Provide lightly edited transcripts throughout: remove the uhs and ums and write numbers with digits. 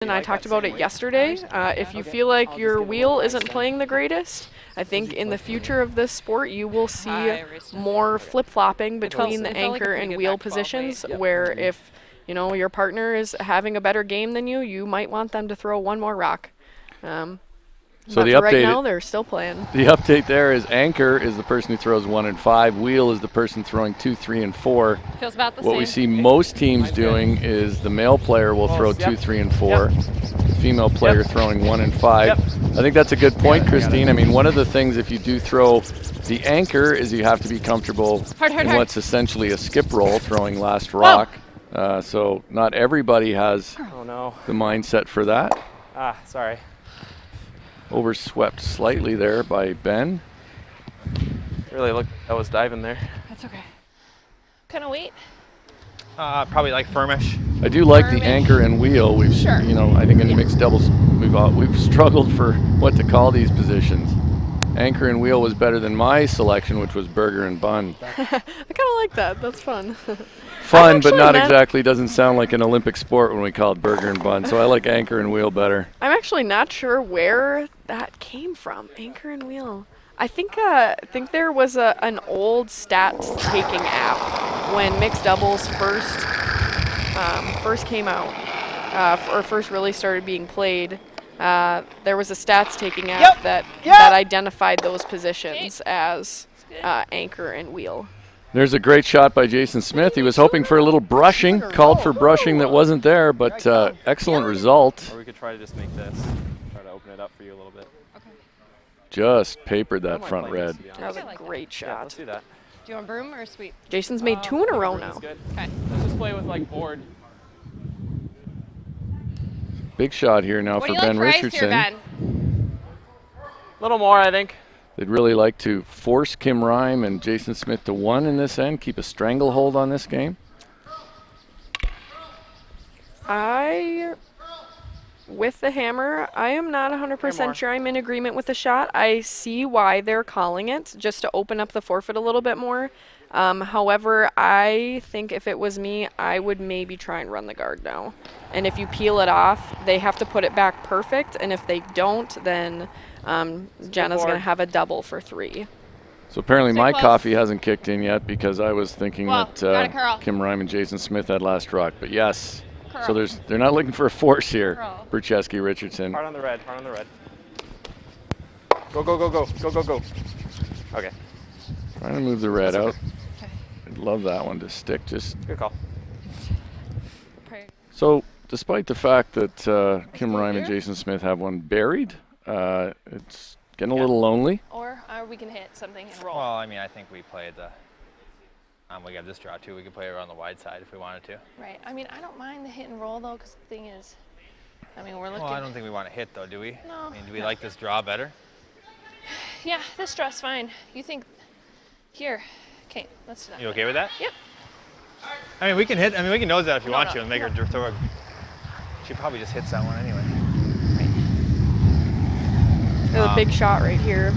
And I talked about it yesterday. If you feel like your wheel isn't playing the greatest, I think in the future of this sport you will see more flip-flopping between the anchor and wheel positions, where if your partner is having a better game than you, you might want them to throw one more rock. So but the for update right now, they're still playing. The update there is anchor is the person who throws 1 and 5. Wheel is the person throwing 2, 3, and 4. Feels about the what same. we see most teams doing is the male player will throw 2, 3, and 4. Female player throwing 1 and 5. I think that's a good point, Christine. I mean, one of the things if you do throw the anchor is you have to be comfortable in what's essentially a skip roll, throwing last rock. So not everybody has the mindset for that. Sorry. Overswept slightly there by Ben. Really looked, I was diving there. That's okay. Kind of weight? Probably like firmish. I do like the anchor and wheel. We've, I think in mixed doubles, we've struggled for what to call these positions. Anchor and wheel was better than my selection, which was burger and bun. I kind of like that. That's fun. Fun, but not exactly. Doesn't sound like an Olympic sport when we call it burger and bun. So I like anchor and wheel better. I'm actually not sure where that came from. Anchor and wheel. I think there was an old stats taking app when mixed doubles first came out, or first really started being played. There was a stats taking app that identified those positions as anchor and wheel. There's a great shot by Jason Smith. He was hoping for a little brushing, called for brushing that wasn't there, but excellent result. Or we could try to just make this, try to open it up for you a little bit. Okay. Just papered that front red. That was a great shot. Yeah, let's do that. Do you want broom or sweep? Jason's made 2 in a row now. Good. Okay. Let's just play with like board. Big shot here now What for do you Ben like for ice Richardson. here, Ben? A little more, I think. They'd really like to force Kim Rime and Jason Smith to 1 in this end, keep a stranglehold on this game. With the hammer, I am not 100% sure I'm in agreement with the shot. I see why they're calling it, just to open up the forfeit a little bit more. However, I think if it was me, I would maybe try and run the guard now. And if you peel it off, they have to put it back perfect, and if they don't, then Jenna's going to have a double for 3. So apparently my coffee hasn't kicked in yet because I was thinking that Kim Rime and Jason Smith had last rock. But yes, so they're not looking for a force here. Burchesky, Richardson. Hard on the red, hard on the red. Go, go, go, go, go, go, go. Okay. Trying to move the red out. I'd love that one to stick. Just good call. So despite the fact that Kim Rime and Jason Smith have one buried, it's getting a little lonely. Or we can hit something and roll. Well, I mean, I think we played the. We got this draw too. We could play it on the wide side if we wanted to. Right. I mean, I don't mind the hit and roll though, because the thing is, I mean, we're looking. Well, I don't think we want to hit though, do we? No. I mean, do we like this draw better? Yeah, this draw's fine. You think? Here. Okay, let's do that. You okay with that? Yep. I mean, we can hit. I mean, we can nose that if you want to and make her throw. She probably just hits that one anyway. There's a big shot right here.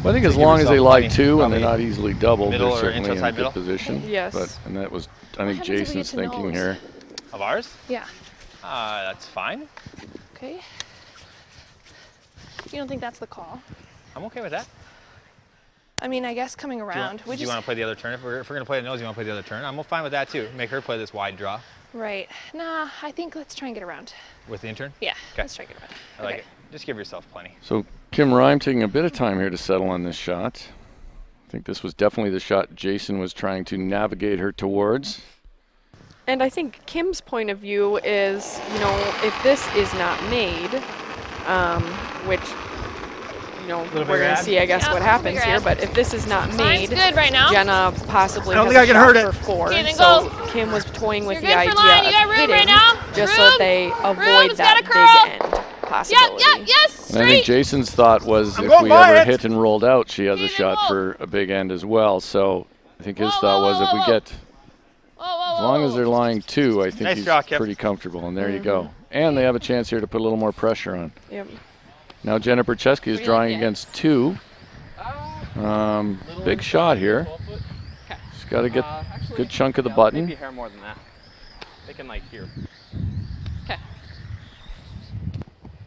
Well, I think as long as they lie 2 and they're not easily doubled, they're certainly in a good position. Yes. And that was, I think, Jason's thinking here. Of ours? Yeah. That's fine. Okay. You don't think that's the call? I'm okay with that. I mean, I guess coming around. Do you want to play the other turn? If we're going to play the nose, you want to play the other turn? I'm fine with that too. Make her play this wide draw. Right. Nah, I think let's try and get around. With the intern? Yeah. Okay. Let's try and get around. I like it. Just give yourself plenty. So Kim Rime taking a bit of time here to settle on this shot. I think this was definitely the shot Jason was trying to navigate her towards. And I think Kim's point of view is, if this is not made, which, we're going to see, I guess, what happens here. But if this is not made, good right now. Jenna possibly I don't has think I can a hurt shot it. for 4. Okay, then so go. Kim was toying with You're the good for idea line. You got of room hitting right now. just so Room. that they avoid Room's that gotta big end possibility. Yes. And I think Jason's thought was if we ever hit and rolled out, she has a shot for a big end as well. So I think his thought was if we get, as long as they're lying 2, I think he's pretty comfortable. And there you go. And they have a chance here to put a little more pressure on. Yep. Now Jenna Burchesky is drawing against 2. Big shot here. She's got to get a good chunk of the button. Maybe a hair more than that. They can like here. Okay.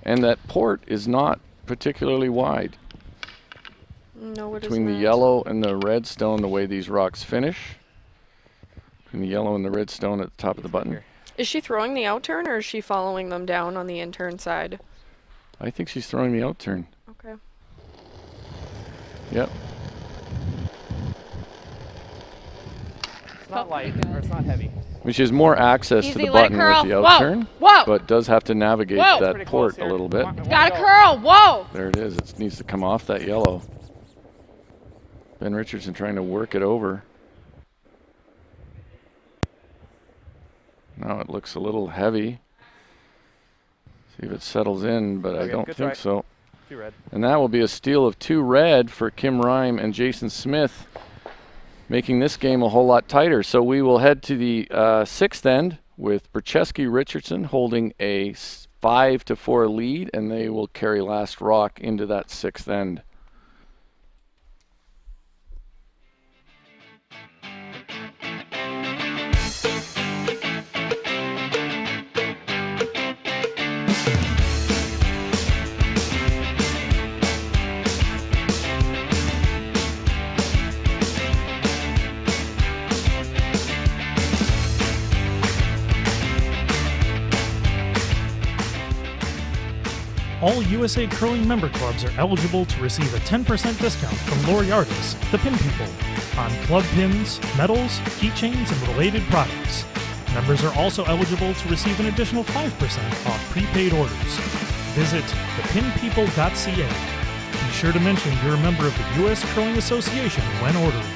And that port is not particularly wide. No, it is Between the not. yellow and the red stone, the way these rocks finish. Between the yellow and the red stone at the top of the button. Is she throwing the out turn or is she following them down on the in turn side? I think she's throwing the out turn. Okay. Yep. It's not light, or it's not heavy. I mean, she has more access Easy, to the let it button curl. with the out Whoa, turn, whoa. but does have to navigate Whoa. that Pretty port close a here. little bit. One Gotta go. curl. Whoa. There it is. It needs to come off that yellow. Ben Richardson trying to work it over. Now it looks a little heavy. See if it settles in, but I Okay, don't good think try. so. Too red. And that will be a steal of 2 red for Kim Rime and Jason Smith, making this game a whole lot tighter. So we will head to the 6th end with Burchesky Richardson holding a 5-4 lead, and they will carry last rock into that 6th end. All USA Curling member clubs are eligible to receive a 10% discount from Loriartis, the Pin People, on club pins, medals, keychains, and related products. Members are also eligible to receive an additional 5% off prepaid orders. Visit thepinpeople.ca. Be sure to mention you're a member of the U.S. Curling Association when ordering.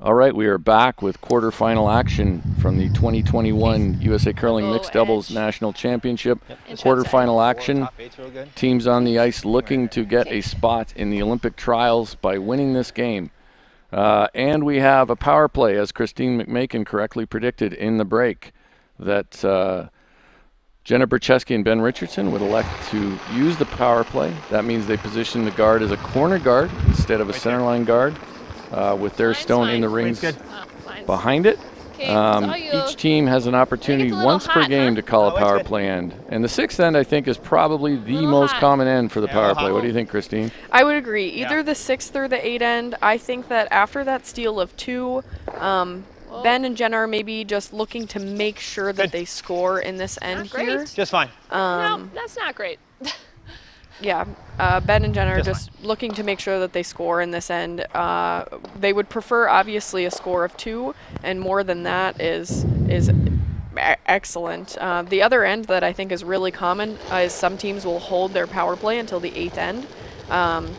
All right, we are back with quarterfinal action from the 2021 USA Curling Go Mixed Doubles edge. National Championship. Inch Quarterfinal action. Top eight's real good. Teams on the ice looking to get a spot in the Olympic trials by winning this game. And we have a power play, as Christine McMakin correctly predicted in the break, that Jenna Burchesky and Ben Richardson would elect to use the power play. That means they position the guard as a corner guard instead of a centerline guard, with their Mine's stone in the fine. rings good. Mine's behind it. Okay, saw you. Each team has an opportunity a little once per hot, game huh? to call Oh, a it's power good. play end. And the 6th end, I think, is probably the Little most hot. common end for the Yeah, power little play. hot. What do you think, Christine? I would agree. Either Yeah. the 6th or the 8 end. I think that after that steal of 2, Ben and Jenna are maybe just looking to make sure that Good. they score in this end Not great. here. Just fine. No, that's not great. Yeah, Ben and Jenna are Just just looking to make sure that they score in this end. They would prefer, obviously, a score of 2, and more than that is excellent. The other end that I think is really common is some teams will hold their power play until the 8th end,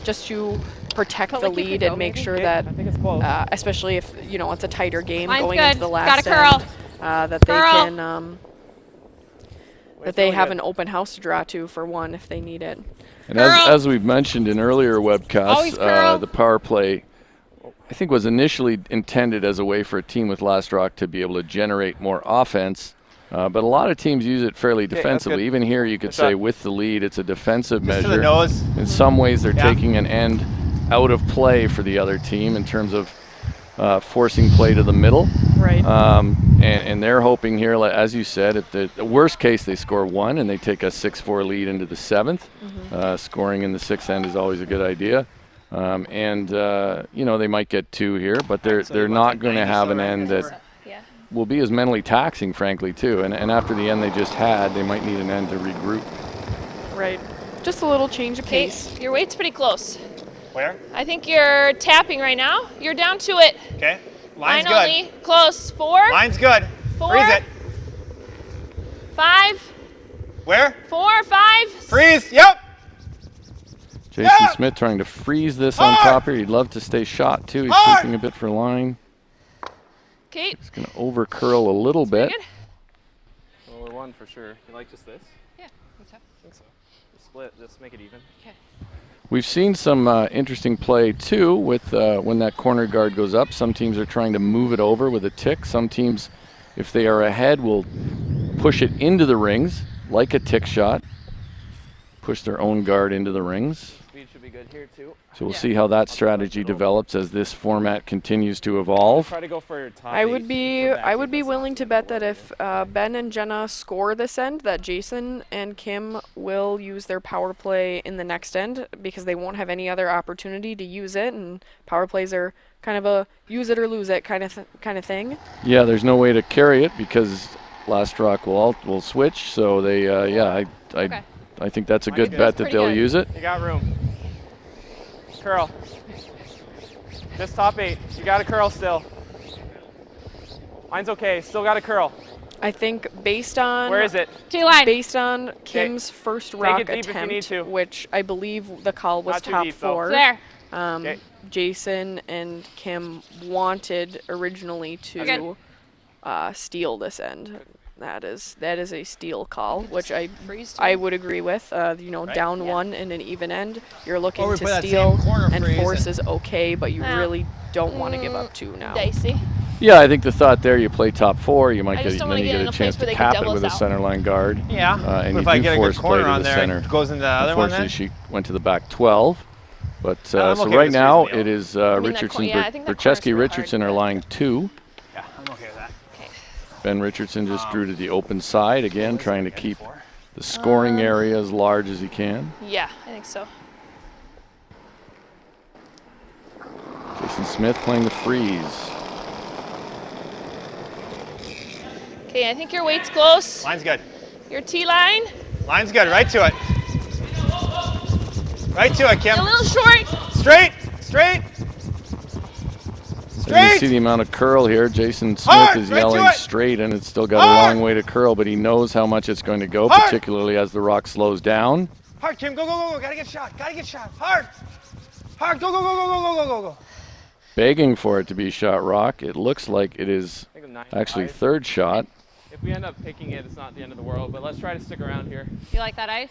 just to protect Felt the like you could lead go, and make maybe? sure Okay, that, I think it's close. especially if it's a tighter game Mine's going good. into the last Gotta curl. end, that they Curl. can that they really have good. an open house to draw to for one if they need it. And Curl. as we've mentioned in earlier Always webcasts, curl. the power play, I think, was initially intended as a way for a team with last rock to be able to generate more offense. But a lot of teams use it fairly that's defensively. good. Even here, you could Good say shot. with the lead, it's a defensive Just to measure. the nose. In some ways, they're Yeah. taking an end out of play for the other team in terms of forcing play to the middle. Right. And they're hoping here, like, as you said, at the worst case, they score 1 and they take a 6-4 lead into the 7th. Scoring in the 6th end is always a good idea. They might get 2 here, but they're not going to have an end that Yeah. will be as mentally taxing, frankly, too. And after the end they just had, they might need an end to regroup. Right. Just a little change of Okay, pace. your weight's pretty close. Where? I think you're tapping right now. You're down to it. Okay. Line's Line good. only. Close. 4, Line's good. 4, Freeze it. 5, Where? 4, 5. Freeze. Yep. Jason Yeah! Smith trying to freeze this on Hard! top here. He'd love to stay shot, too. He's Hard! thinking a bit for line. Okay. He's going to over curl a little bit. Good. Lower one for sure. You like just this? Yeah. What's up? I think so. Just split. Just make it even. Okay. We've seen some interesting play too with when that corner guard goes up. Some teams are trying to move it over with a tick. Some teams, if they are ahead, will push it into the rings like a tick shot. Push their own guard into the rings. Speed should be good here too. So we'll see how that strategy develops as this format continues to evolve. Try to go for top I would eight. be willing to bet that if Ben and Jenna score this end, that Jason and Kim will use their power play in the next end because they won't have any other opportunity to use it, and power plays are kind of a use it or lose it kind of thing. Yeah, there's no way to carry it because Last Rock will switch. So they I think that's a good bet that they'll use it. You got room. Curl. Just top 8. You got a curl still. Mine's okay. Still got a curl. I think based on Where is it? T-line. based on Kim's first rock it deep if you need to. attempt, which I believe the call was Not too top deep, though. 4. There. Okay. Jason and Kim wanted originally to steal this end. That is a steal call, which I would agree with. Down 1 in an even end, you're looking Or we to play that steal, same corner and freeze force and- is okay, but you Yeah. really don't want to give up 2 now. Dicey. Yeah, I think the thought there, you play top 4, you might I just get don't then wanna you get get in a a chance place where to they can cap it double with a us out. center line guard. Yeah. And But you if I do get a good force play corner to on the there, center. it goes into the other one Unfortunately, then? she went to the back 12. But I'm so okay right with now, freezing the it is that Richardson, yeah, I think that corner's Burchesky, really Richardson hard, are but- lying 2. Yeah, I'm okay with that. Ben Richardson just drew to the open side again, trying to keep the scoring area as large as he can. Yeah, I think so. Jason Smith playing the freeze. Okay, I think your weight's close. Line's good. Your T-line. Line's good. Right to it. Right to it, Kim. A little short. Straight. Straight. And you see Straight. the amount of curl here. Jason Smith Hard, is right to yelling it. straight, and it's still got Hard. a long way to curl, but he knows how much it's going to go, Hard. particularly as the rock slows down. Hard, Kim. Go, go, go, go. Gotta get shot. Gotta get shot. Hard. Hard. Go, go, go, go, go, go, go, go, go. Begging for it to be shot rock. It looks like it is I think I'm actually 9-5. third shot. If we end up picking it, it's not the end of the world, but let's try to stick around here. You like that ice?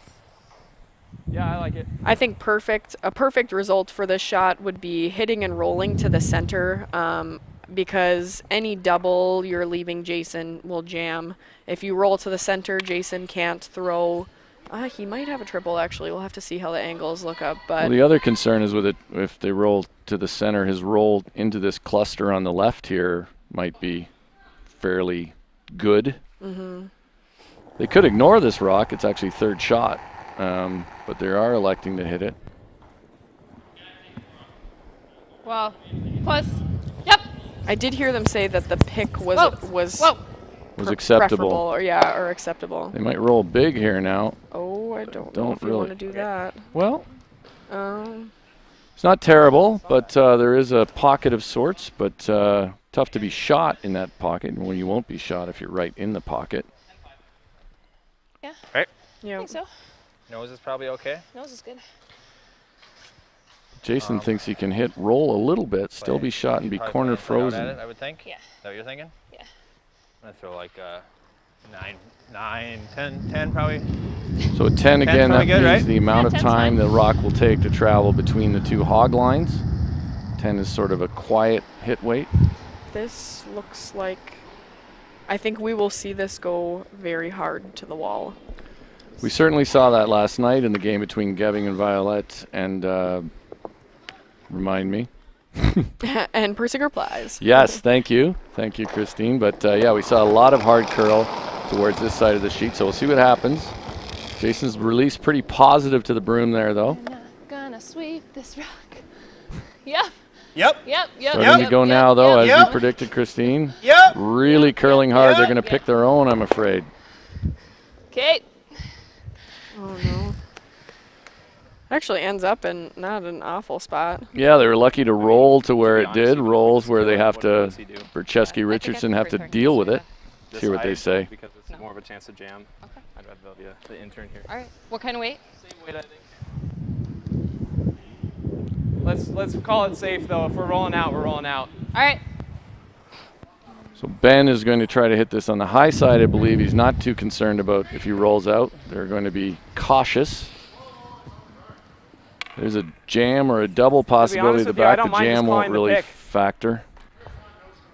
Yeah, I like it. I think a perfect result for this shot would be hitting and rolling to the center, because any double you're leaving Jason will jam. If you roll to the center, Jason can't throw. He might have a triple, actually. We'll have to see how the angles look up. But Well, the other concern is with it, if they roll to the center, his roll into this cluster on the left here might be fairly good. They could ignore this rock. It's actually third shot, but they are electing to hit it. Well, plus. Yep. I did hear them say that the pick was Whoa. was Whoa. Was preferable, acceptable. or acceptable. They might roll big here now. Oh, I don't know Don't if you really. want to do that. Well, Um, it's not terrible, but there is a pocket of sorts, but tough to be shot in that pocket, and when you won't be shot if you're right in the pocket. Yeah, Right. I yeah. think so. Nose is probably okay. Nose is good. Jason thinks he can hit roll a little bit, still be shot and be corner frozen. I would think. Yeah. Is that what you're thinking? Yeah. I'm gonna throw like 9, 10 probably. So at 10 again, that probably good, means right? the amount Yeah, of 10's time fine. the rock will take to travel between the two hog lines. 10 is sort of a quiet hit weight. This looks like. I think we will see this go very hard to the wall. We certainly saw that last night in the game between Geving and Violette, and remind me. And Persinger Plies. Yes, thank you, Christine. But yeah, we saw a lot of hard curl towards this side of the sheet, so we'll see what happens. Jason's release pretty positive to the broom there, though. I'm not gonna sweep this rock. Yep. Yep. Yep. Yep. Starting to go now, though, as Yep. you predicted, Christine. Yep. Really curling hard. Yep. They're going to pick their own, I'm afraid. Okay. Oh no. Actually ends up in not an awful spot. Yeah, they were lucky to roll to where it did. Rolls where they have to, What does he do? Burchesky, Richardson have to deal with it. See what they say. Because it's more of a chance to jam. Okay. I'd rather be the intern here. All right. What kind of weight? Same weight, I think. Let's call it safe though. If we're rolling out, we're rolling out. All right. So Ben is going to try to hit this on the high side, I believe. He's not too concerned about if he rolls out. They're going to be cautious. There's a jam or a double possibility. honest The with you, I back don't the mind just jam won't calling the really pick. factor.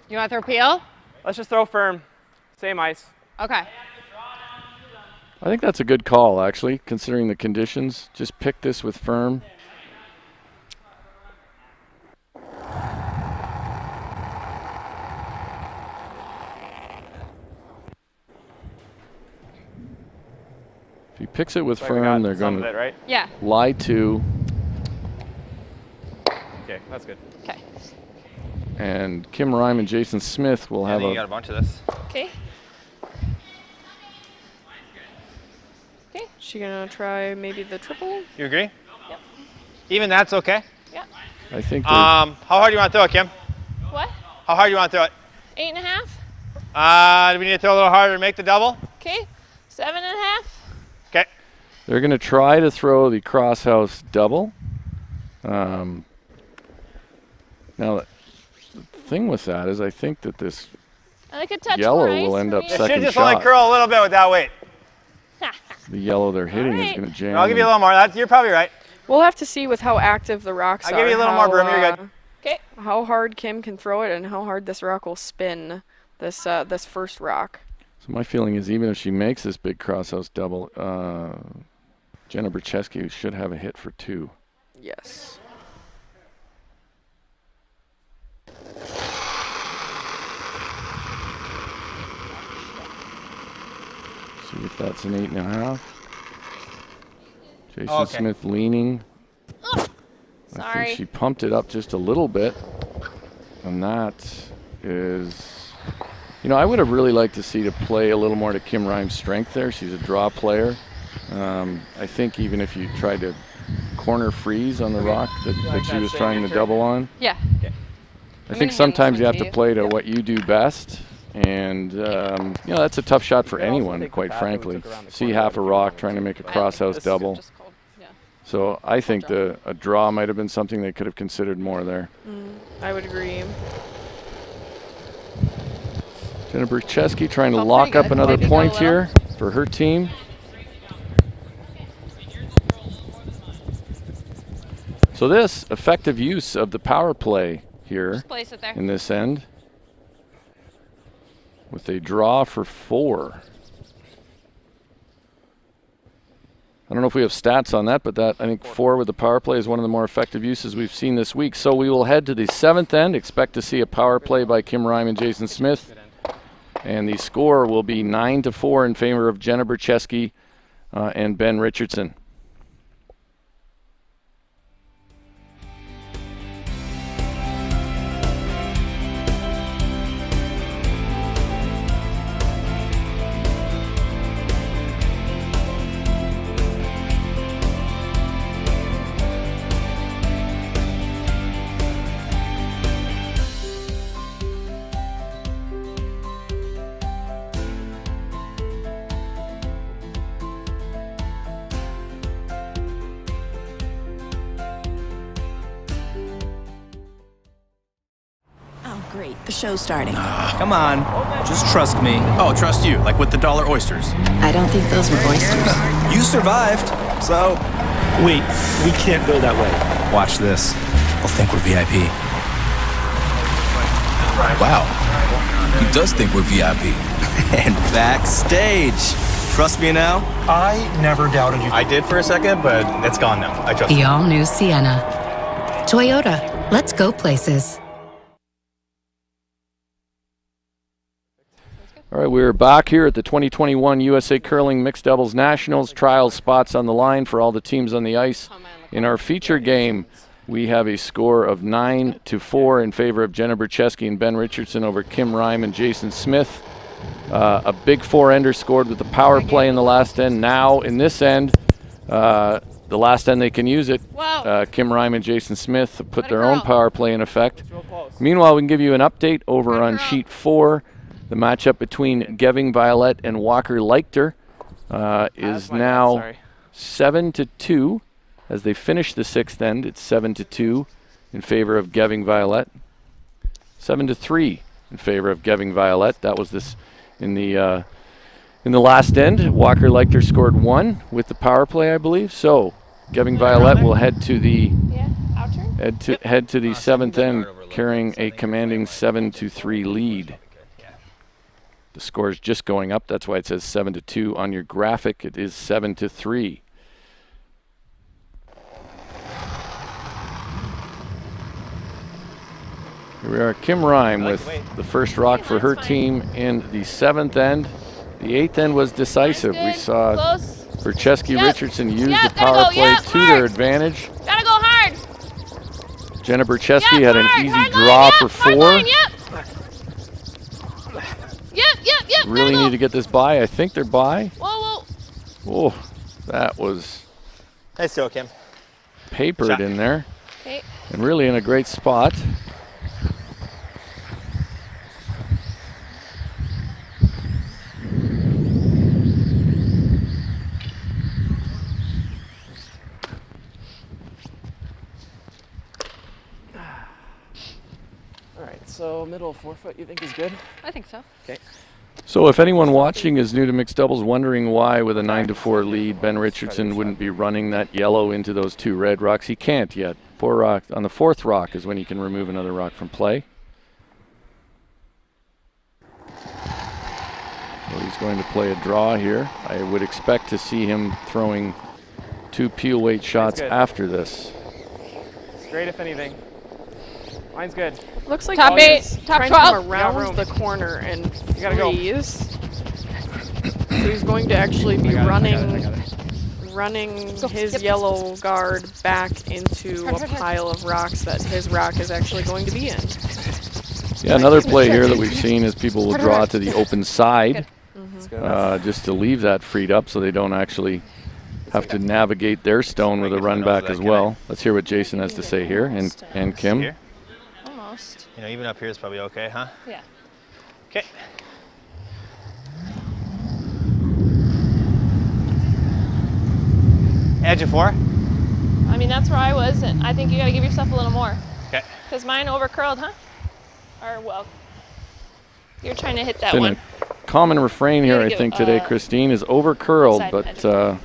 You want to throw peel? Let's just throw firm. Same ice. Okay. I think that's a good call, actually, considering the conditions. Just pick this with firm. If he picks it with So we got firm, they're some going of it, to right? Yeah. lie to, Okay, that's good. Okay. and Kim Rime and Jason Smith will I have think you got a a bunch of this. Okay. She gonna try maybe the triple? You agree? Yep. Even that's okay. Yeah. I think How hard do you want to throw it, Kim? What? How hard do you want to throw it? 8.5. Do we need to throw a little harder to make the double? Okay. 7.5. Okay. they're going to try to throw the crosshouse double. Now, the thing with that is I think that this I like a touch yellow more ice will end for up me. It second should just shot. only curl a little bit with that weight. The yellow they're hitting is Alright. going to jam. I'll give you a in. little more. You're probably right. We'll have to see with how active the rocks are. I'll give you a little more, Broom. You're good. Okay. How hard Kim can throw it and how hard this rock will spin. This first rock. So my feeling is even if she makes this big crosshouse double, Jenna Burchesky should have a hit for 2. Yes. See if that's an 8.5. Jason Okay. Smith leaning. I Sorry. think she pumped it up just a little bit. And that is, I would have really liked to see to play a little more to Kim Rime's strength there. She's a draw player. I think even if you tried to corner freeze on the rock that she was trying to double on, Yeah. I think sometimes you have to play to what you do best. And, that's a tough shot for anyone, quite frankly. See half a rock trying to make a crosshouse double. Just cold. Yeah. So I think a draw might have been something they could have considered more there. I would agree. Jenna Burchesky trying to Felt lock pretty up good. another Maybe go point a little. here for her team. So this effective use of the power play here Just place it there. in this end with a draw for 4. I don't know if we have stats on that, but I think 4 with the power play is one of the more effective uses we've seen this week. So we will head to the 7th end. Expect to see a power play by Kim Rime and Jason Smith. And the score will be 9-4 in favor of Jenna Burchesky and Ben Richardson. Oh, great. The show's starting. Come on, just trust me. Oh, trust you, like with the dollar oysters. I don't think those were oysters. You survived, so Wait, we can't go that way. watch this. They'll think we're VIP. Wow, he does think we're VIP. And backstage. Trust me now? I never doubted you. I did for a second, but it's gone now. I trust The you. all-new Sienna. Toyota, let's go places. All right, we're back here at the 2021 USA Curling Mixed Doubles Nationals. Trial spots on the line for all the teams on the ice. In our feature game, we have a score of 9-4 in favor of Jenna Burchesky and Ben Richardson over Kim Rime and Jason Smith. A big 4-ender scored with the power play in the last end. Now, in this end, the last end they can use it. Kim Rime and Jason Smith have put their own power play in effect. Meanwhile, we can give you an update over on sheet 4. The matchup between Geving Violet and Walker Leichter is now 7-2. As they finish the 6th end, it's 7-2 in favor of Geving Violet. 7-3 in favor of Geving Violet. That was this in the last end. Walker Leichter scored 1 with the power play, I believe. So Geving Violet will head to the Yeah, out turn. head to the 7th end, carrying a commanding 7-3 lead. The score is just going up. That's why it says 7-2 on your graphic. It is 7-3. Here we are, Kim Rhyme with the first rock for her team in the 7th end. The 8th end was decisive. We saw Burchesky Richardson use the power play to their advantage. Gotta go hard. Jenna Burchesky had an easy draw for 4. Yep. Really need to get this by. I think they're by. Whoa. Oh, that was Nice throw, Kim. papered in there. Okay. And really in a great spot. All right, so middle 4 foot you think is good? I think so. Okay. So if anyone watching is new to mixed doubles, wondering why with a 9-4 lead, Ben Richardson wouldn't be running that yellow into those 2 red rocks, he can't yet. 4 rock on the 4th rock is when he can remove another rock from play. So he's going to play a draw here. I would expect to see him throwing 2 peel weight shots after this. It's great if anything. Mine's good. Looks like Top he's 8, top trying 12. to come around the corner and gotta go. freeze. So he's going to actually be running his yellow guard back into a pile of rocks that his rock is actually going to be in. Yeah, another play here that we've seen is people will draw to the open side just to leave that freed up so they don't actually have to navigate their stone with a run back as well. Let's hear what Jason has to say here, and Kim. Here? Almost. You know, even up here is probably okay, huh? Yeah. Okay. Edge of 4. I mean, that's where I was, and I think you gotta give yourself a little more. Okay. Because mine over curled, huh? Or, well, you're trying to hit that Been one. a common refrain here, Gotta I give, think, today, Christine, is over curled, side but edge.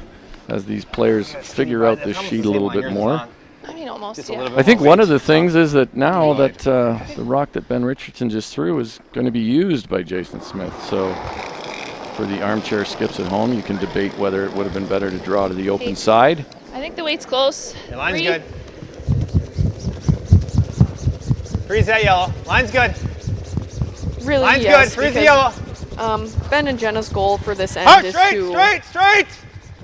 as these players figure out this sheet a little bit more. I mean, almost, Just a yeah. little bit I think more one of weight. the things is that now that the rock that Ben Richardson just threw is going to be used by Jason Smith. So for the armchair skips at home, you can debate whether it would have been better to draw to the open side. I think the weight's close. Your line's 3. good. Freeze that yellow. Line's good. Really, Line's yes, good. Freeze the because, yellow. Ben and Jenna's goal for this end Out, is straight, to straight.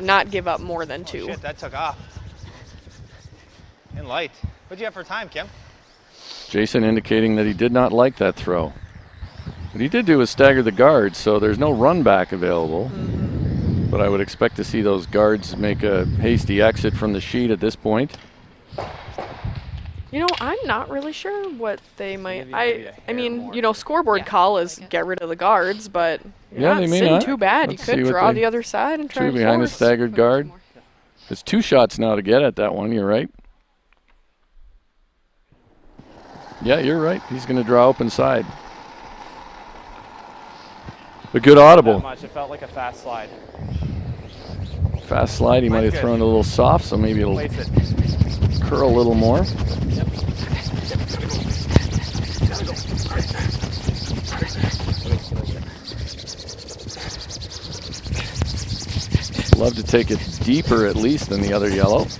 not give up more than 2. Shit, that took off. And light. What'd you have for time, Kim? Jason indicating that he did not like that throw. What he did do was stagger the guards, so there's no run back available. But I would expect to see those guards make a hasty exit from the sheet at this point. You know, I'm not really sure what they might. I mean, you know, scoreboard call is get rid of the guards, but you're Yeah, not they may sitting not. too bad. Let's You see could what draw they- the other side and try True, to behind a force. staggered guard. It's 2 shots now to get at that one, you're right. Yeah, you're right. He's going to draw open side. A good Not audible. much. It felt like a fast slide. Fast slide, he might have good. thrown it a little soft, so maybe it'll Place it. curl a little more. Love to take it deeper at least than the other yellow. And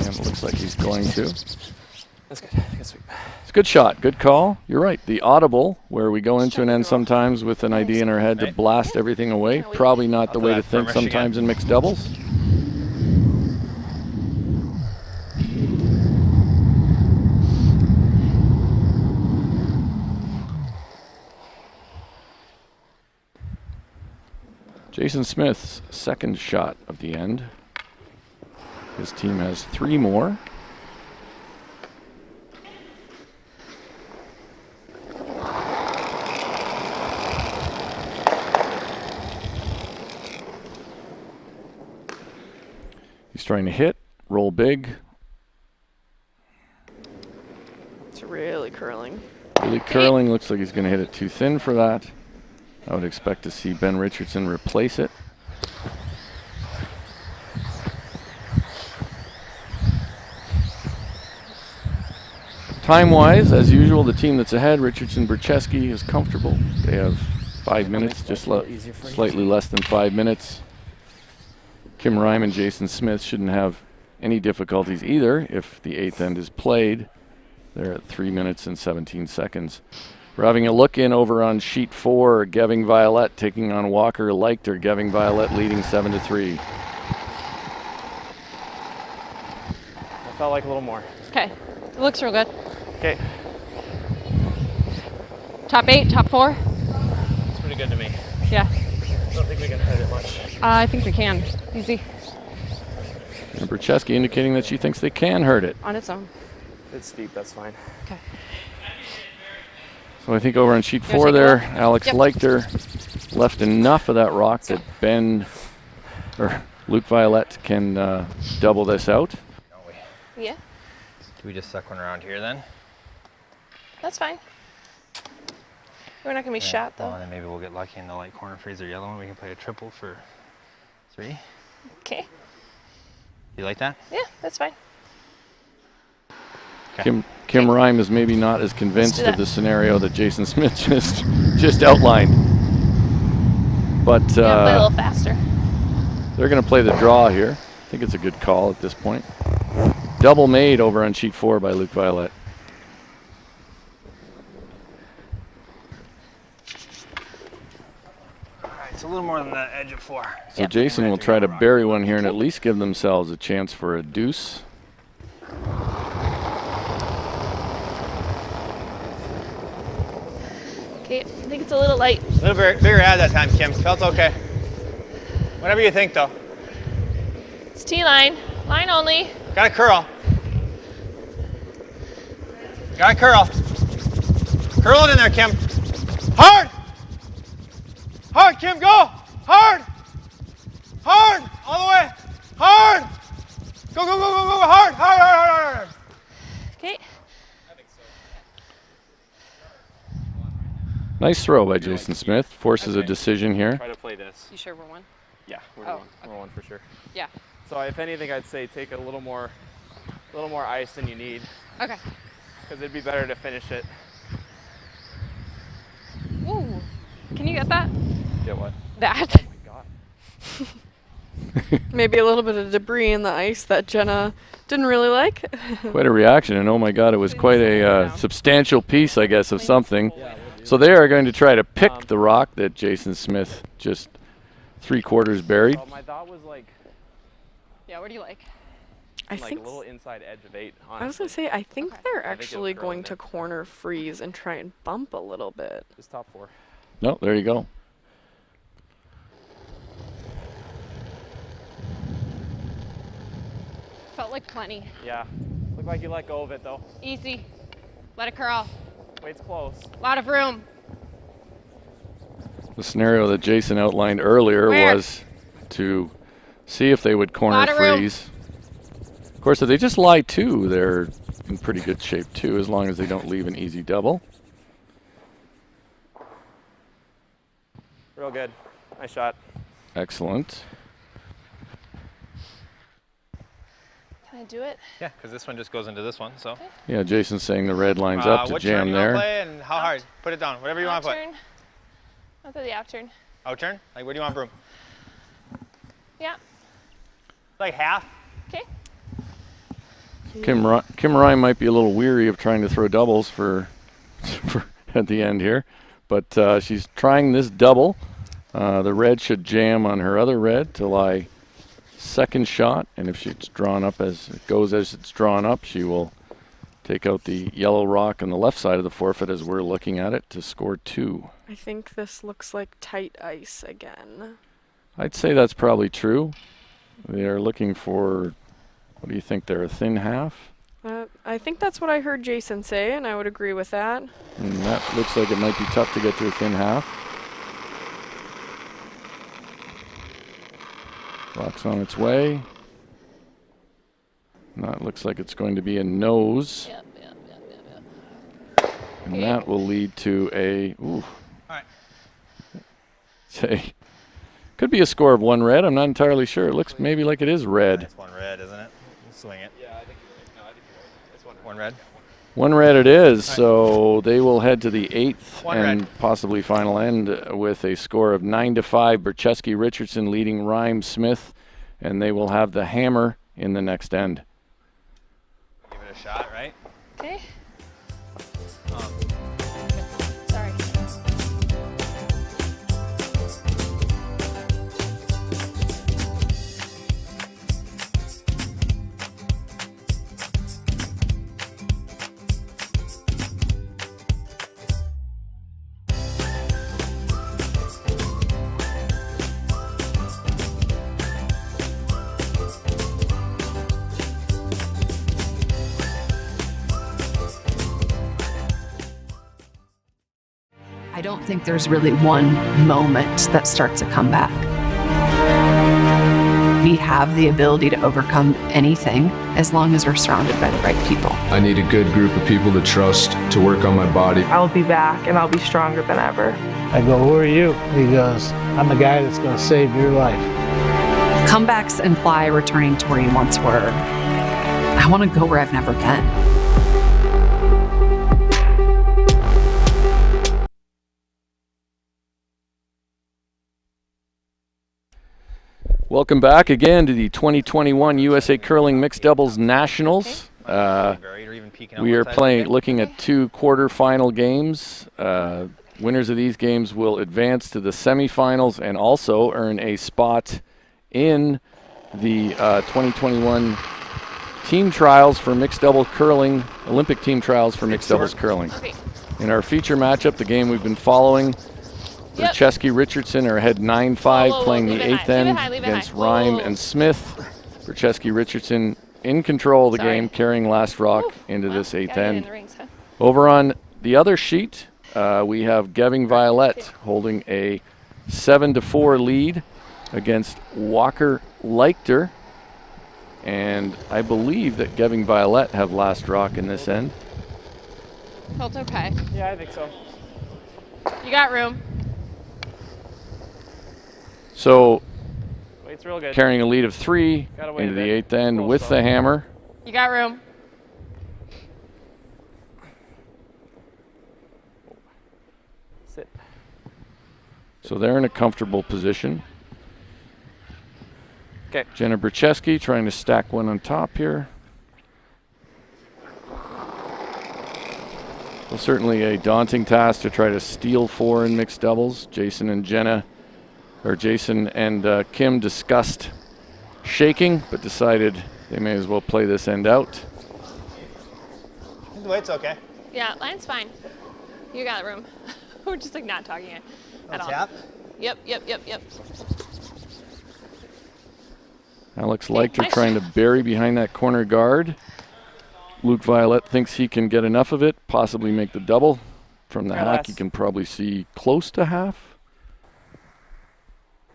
it looks like he's going to. That's good. Good sweep. It's a good shot, good call. You're right. The audible, where we go into an end sometimes with an idea in our head to blast everything away, probably not the way to think sometimes in mixed doubles. Jason Smith's second shot of the end. His team has 3 more. He's trying to hit, roll big. It's really curling. Really curling, looks like he's going to hit it too thin for that. I would expect to see Ben Richardson replace it. Time-wise, as usual, the team that's ahead, Richardson Burchesky, is comfortable. They have 5 minutes, just slightly less than 5 minutes. Kim Rime and Jason Smith shouldn't have any difficulties either if the 8th end is played. They're at 3 minutes and 17 seconds. We're having a look in over on sheet 4. Geving Violet taking on Walker Leichter. Geving Violet leading 7-3. I felt like a little more. Okay. It looks real good. Okay. Top 8, top 4? It's pretty good to me. Yeah. I don't think we can hurt it much. I think we can. Easy. And Burchesky indicating that she thinks they can hurt it. On its own. It's steep, that's fine. Okay. So I think over on sheet You wanna 4 take a there, look? Alex Yep. Leichter left enough of that rock that Luke Violet can double this out. Yeah, Do we just suck one around here then? that's fine. We're not gonna be shot Well, though. and then maybe we'll get lucky in the light corner freezer yellow and we can play a triple for 3. Okay. You like that? Yeah, that's fine. Kim Rime is maybe not as convinced do of that. the scenario that Jason Smith just outlined. But Yeah, play a little faster. they're going to play the draw here. I think it's a good call at this point. Double made over on sheet 4 by Luke Violet. It's a little more than the edge of 4. So Jason will try to bury one here and at least give themselves a chance for a deuce. Okay, I think it's a little light. A little bit bigger ad that time, Kim. Felt okay. Whatever you think, though. It's T-line. Line only. Got a curl. Got a curl. Curl it in there, Kim. Hard! Hard, Kim, go! Hard! Hard! All the way! Hard! Go, go, go, go, go, hard, hard, hard, hard, hard! Okay. Nice throw by Jason Smith. Forces a decision here. Try to play this. You sure we're one? Yeah, we're Oh, one. We're one for sure. Yeah. So if anything, I'd say take a little more ice than you need, Okay. because it'd be better to finish it. Ooh. Can you get that? Get what? That. Oh my God. Maybe a little bit of debris in the ice that Jenna didn't really like. Quite a reaction, and oh my God, it was quite a substantial piece, I guess, of something. So they are going to try to pick the rock that Jason Smith just 3/4 buried. Well, my thought was like Yeah, what do you like? I like think a little inside edge of 8. Honestly. I was gonna say I think they're it'll actually curl going in to there. corner freeze and try and bump a little bit. Just top 4. No, there you go. Felt like plenty. Yeah. Looked like you let go of it though. Easy. Let it curl. Weight's close. Lot of room. The scenario that Jason outlined earlier Where? was to see if they would corner Lot of room. freeze. Of course, if they just lie 2, they're in pretty good shape too, as long as they don't leave an easy double. Real good. Nice shot. Excellent. Can I do it? Yeah, because this one just goes into this one, so. Yeah, Jason's saying the red lines up to what jam turn you there. want to play and how hard? Put it down. Whatever you want to play. Out-turn. I'll do the out-turn. Out turn? Like, where do you want broom? Yeah. Like half? Okay. Kim Ryan might be a little weary of trying to throw doubles for at the end here, but she's trying this double. The red should jam on her other red to lie second shot, and if it's drawn up as it goes as it's drawn up, she will take out the yellow rock on the left side of the forfeit as we're looking at it to score 2. I think this looks like tight ice again. I'd say that's probably true. They are looking for, what do you think, they're a thin half? I think that's what I heard Jason say, and I would agree with that. And that looks like it might be tough to get to a thin half. Rock's on its way. Now it looks like it's going to be a nose. Yep. And that will lead to a, ooh. Alright. Say, could be a score of 1 red. I'm not entirely sure. It looks maybe like it is red. It's 1 red, isn't it? Swing it. Yeah, I think you're right. No, I think you're right. It's 1 1 red. 1 red it is, so they will head to the 8th 1 and red. possibly final end with a score of 9-5. Burchesky Richardson leading Rhyme Smith, and they will have the hammer in the next end. Give it a shot, right? Okay. Sorry. I don't think there's really one moment that starts a comeback. We have the ability to overcome anything as long as we're surrounded by the right people. I need a good group of people to trust, to work on my body. I'll be back and I'll be stronger than ever. I go, who are you? He goes, I'm the guy that's going to save your life. Comebacks imply returning to where you once were. I want to go where I've never been. Welcome back again to the 2021 USA Curling Mixed Doubles Nationals. We are looking at 2 quarterfinal games. Winners of these games will advance to the semifinals and also earn a spot in the 2021 team trials for mixed double curling, Olympic team trials for mixed doubles curling. In our feature matchup, the game we've been following, Burchesky Richardson are ahead 9-5, playing the 8th end against Rhyme and Smith. Burchesky Richardson in control of the game, carrying last rock into this 8th end. Over on the other sheet, we have Geving Violet holding a 7-4 lead against Walker Leichter. And I believe that Geving Violet have last rock in this end. Felt okay. Yeah, I think so. You got room. So, Wait's real good. carrying a lead of 3 into the 8th end with the hammer. You got room. Sit. So they're in a comfortable position. Okay. Jenna Burchesky trying to stack one on top here. Well, certainly a daunting task to try to steal 4 in mixed doubles. Jason and Kim discussed shaking, but decided they may as well play this end out. The weight's okay. Yeah, line's fine. You got room. We're just like not talking at all. Tap? Yep. Alex Leichter trying to bury behind that corner guard. Luke Violet thinks he can get enough of it, possibly make the double. From the hack, you can probably see close to half.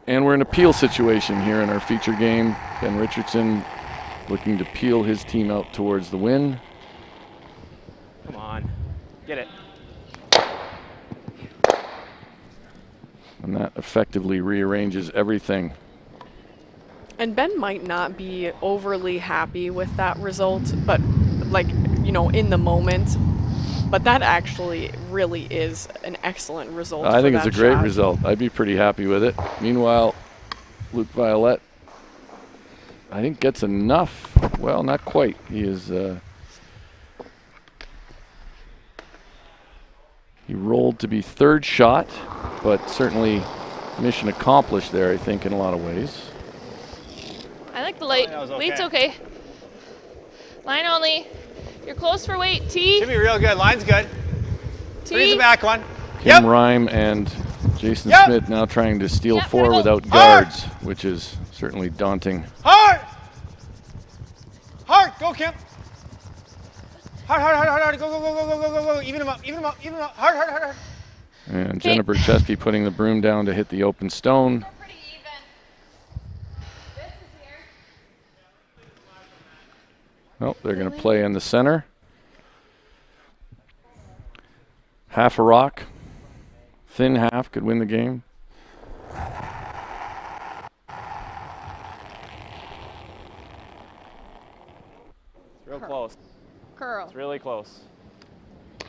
And we're in a peel situation here in our feature game. Ben Richardson looking to peel his team out towards the win. Come on. Get it. And that effectively rearranges everything. And Ben might not be overly happy with that result, but in the moment. But that actually really is an excellent result. I think it's a great result. I'd be pretty happy with it. Meanwhile, Luke Violet, I think, gets enough. Well, not quite. He is. He rolled to be 3rd shot, but certainly mission accomplished there, I think, in a lot of ways. I like the light. Weight's okay. Line only. You're close for weight. T. Should be real good. Line's good. T. Freeze the back one. Kim Rhyme and Jason Smith now trying to steal 4 without guards, which is certainly daunting. Hard! Go, Kim. Hard. Go. Even them up. Hard. And Jenna Burchesky putting the broom down to hit the open stone. Oh, they're going to play in the center. Half a rock. Thin half could win the game. It's real close. Curl. It's really close.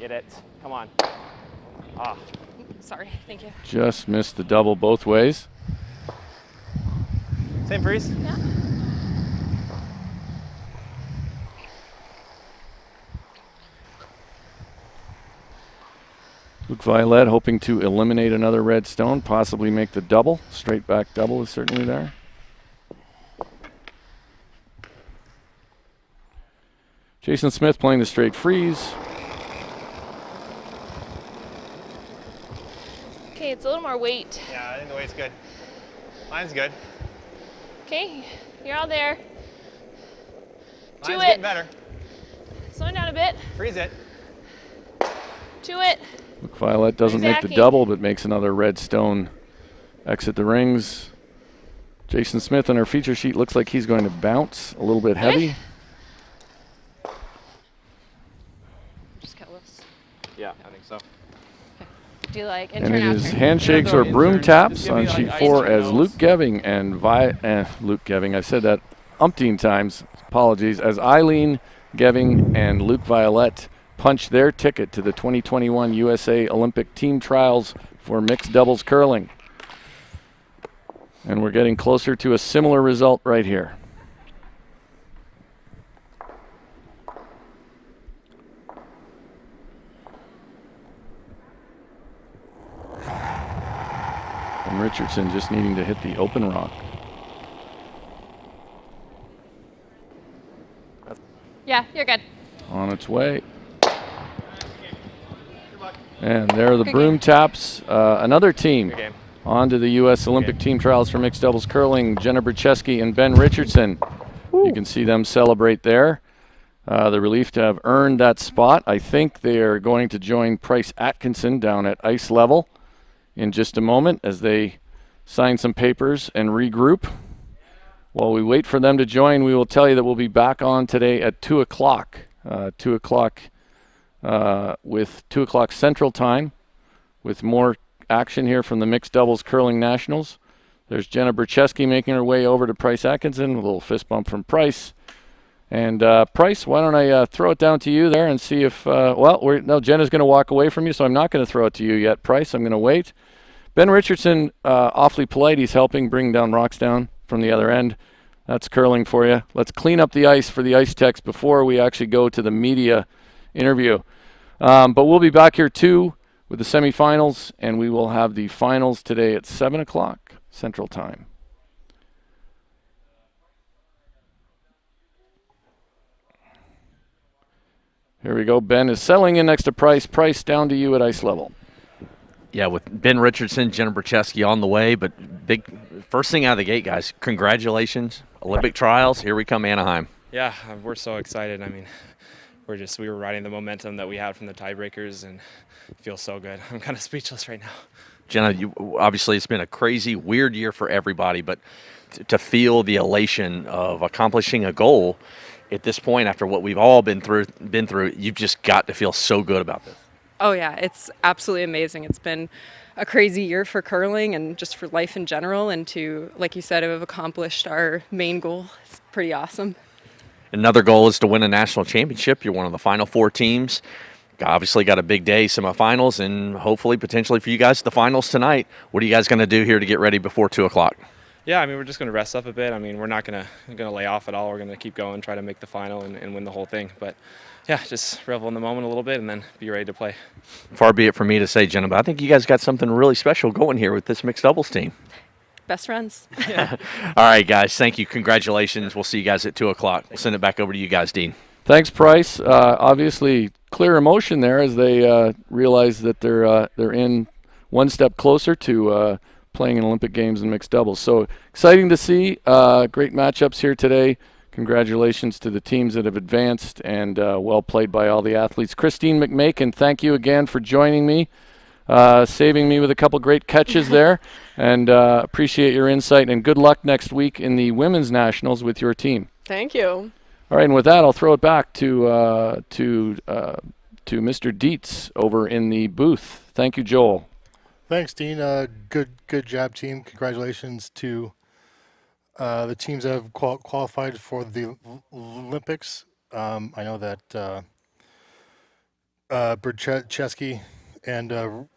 Get it. Come on. Ah. Sorry, thank you. Just missed the double both ways. Same freeze? Yeah. Luke Violet hoping to eliminate another red stone, possibly make the double. Straight back double is certainly there. Jason Smith playing the straight freeze. Okay, it's a little more weight. Yeah, I think the weight's good. Mine's good. Okay, you're all there. To Mine's it. getting better. Slowing down a bit. Freeze it. To it. Luke Violet doesn't make the Exactly. double, but makes another red stone exit the rings. Jason Smith on our feature sheet looks like he's going to bounce a little bit heavy. Just cut loose. Yeah, I think so. Do you like And intern it is after? handshakes or broom taps on sheet 4 as Luke Geving and Luke Geving, I've said that umpteen times, apologies, as Eileen Geving and Luke Violet punch their ticket to the 2021 USA Olympic Team Trials for mixed doubles curling. And we're getting closer to a similar result right here. And Richardson just needing to hit the open rock. Yeah, you're good. On its way. And there are the broom taps. Another team on to the U.S. Olympic Team Trials for mixed doubles curling. Jenna Burchesky and Ben Richardson. You can see them celebrate there. The relief to have earned that spot. I think they are going to join Price Atkinson down at ice level in just a moment as they sign some papers and regroup. While we wait for them to join, we will tell you that we'll be back on today at 2 o'clock. 2 o'clock with 2 o'clock Central Time with more action here from the Mixed Doubles Curling Nationals. There's Jenna Burchesky making her way over to Price Atkinson. A little fist bump from Price. And Price, why don't I throw it down to you there and see if, no, Jenna's going to walk away from you, so I'm not going to throw it to you yet, Price. I'm going to wait. Ben Richardson, awfully polite. He's helping bring down rocks down from the other end. That's curling for you. Let's clean up the ice for the ice techs before we actually go to the media interview. But we'll be back here too with the semifinals, and we will have the finals today at 7 o'clock Central Time. Here we go. Ben is settling in next to Price. Price down to you at ice level. Yeah, with Ben Richardson, Jenna Burchesky on the way, but big first thing out of the gate, guys, congratulations. Olympic trials, here we come, Anaheim. Yeah, we're so excited. I mean, we were riding the momentum that we had from the tiebreakers, and it feels so good. I'm kind of speechless right now. Jenna, obviously it's been a crazy, weird year for everybody, but to feel the elation of accomplishing a goal at this point after what we've all been through, you've just got to feel so good about this. Oh yeah, it's absolutely amazing. It's been a crazy year for curling and just for life in general, and to, like you said, have accomplished our main goal. It's pretty awesome. Another goal is to win a national championship. You're one of the final 4 teams. Obviously got a big day, semifinals, and hopefully, potentially for you guys, the finals tonight. What are you guys going to do here to get ready before 2 o'clock? Yeah, I mean, we're just going to rest up a bit. I mean, we're not going to lay off at all. We're going to keep going, try to make the final and win the whole thing. But yeah, just revel in the moment a little bit and then be ready to play. Far be it from me to say, Jenna, but I think you guys got something really special going here with this mixed doubles team. Best friends. All right, guys. Thank you. Congratulations. We'll see you guys at 2 o'clock. We'll send it back over to you guys, Dean. Thanks, Price. Obviously, clear emotion there as they realize that they're in one step closer to playing in Olympic Games and mixed doubles. So exciting to see. Great matchups here today. Congratulations to the teams that have advanced, and well played by all the athletes. Christine McMakin, thank you again for joining me, saving me with a couple great catches there, and appreciate your insight, and good luck next week in the Women's Nationals with your team. Thank you. All right, and with that, I'll throw it back to Mr. Dietz over in the booth. Thank you, Joel. Thanks, Dean. Good job, team. Congratulations to the teams that have qualified for the Olympics. I know that Burchesky and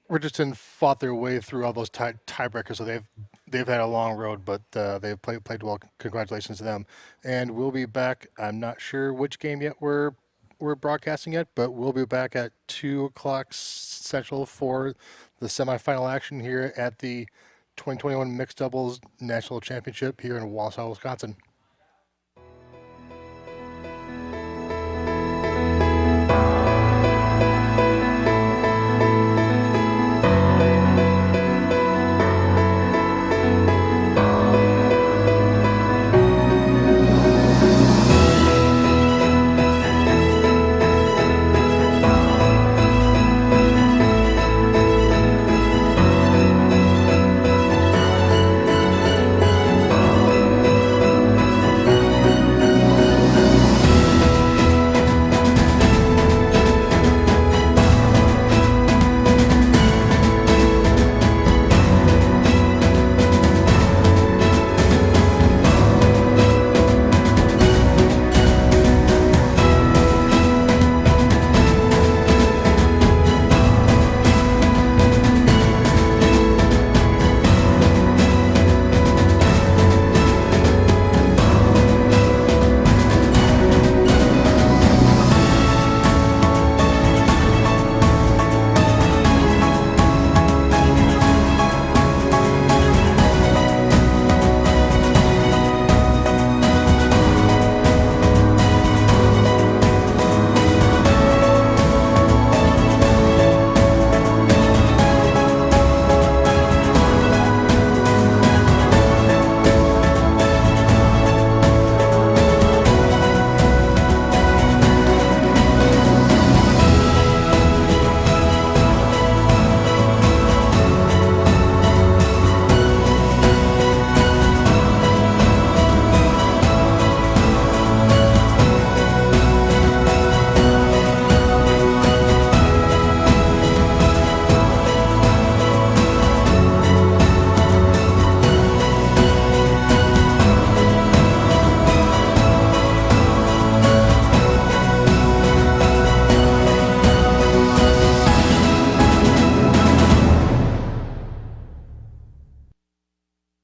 Richardson fought their way through all those tiebreakers, so they've had a long road, but they've played well. Congratulations to them. And we'll be back. I'm not sure which game yet we're broadcasting yet, but we'll be back at 2:00 Central for the semifinal action here at the 2021 Mixed Doubles National Championship here in Wausau, Wisconsin.